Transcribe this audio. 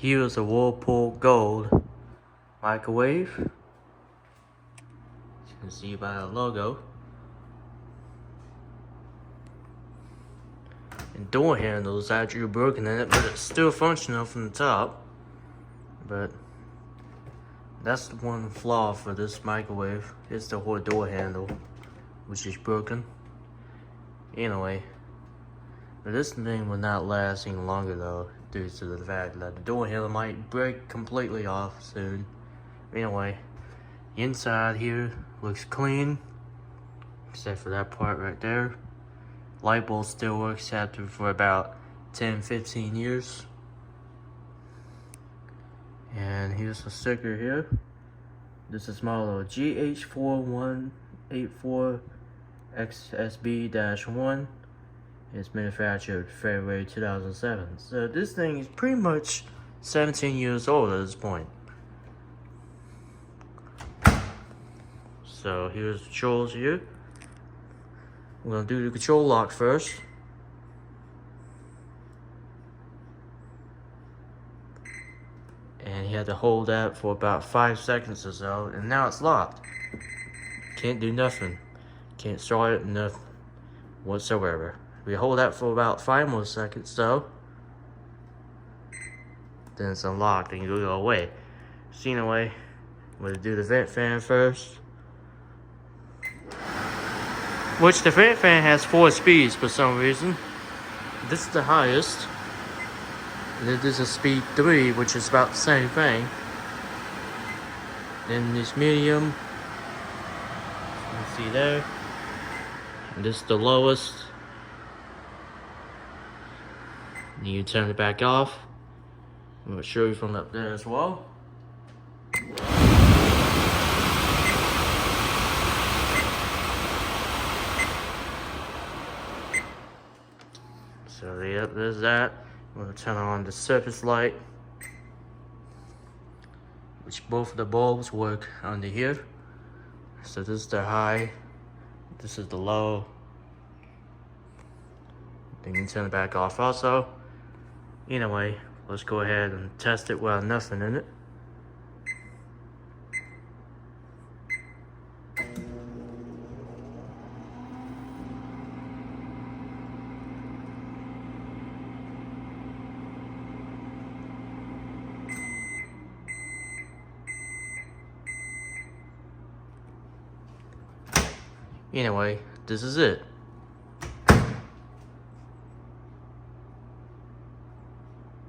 Here's a Whirlpool Gold microwave. As you can see by the logo. And door handles actually broken in it, but it's still functional from the top. But that's the one flaw for this microwave. It's the whole door handle, which is broken. Anyway, but this thing will not last any longer though, due to the fact that the door handle might break completely off soon. Anyway, the inside here looks clean, except for that part right there. Light bulb still works after for about 10-15 years. And here's the sticker here. This is model GH4184XSB-1. It's manufactured February 2007. So this thing is pretty much 17 years old at this point. So here's the controls here. We're gonna do the control lock first. And you have to hold that for about 5 seconds or so, and now it's locked. Can't do nothing. Can't start it, nothing whatsoever. We hold that for about 5 more seconds though. Then it's unlocked and you go away. So anyway, I'm gonna do the vent fan first. Which the vent fan has 4 speeds for some reason. This is the highest. And then this is speed 3, which is about the same thing. Then this medium. You can see there. And this is the lowest. And you turn it back off. I'm gonna show you from up there as well. So yep, there's that. I'm gonna turn on the surface light, which both of the bulbs work under here. So this is the high, this is the low. Then you can turn it back off also. Anyway, let's go ahead and test it without nothing in it. Anyway, this is it.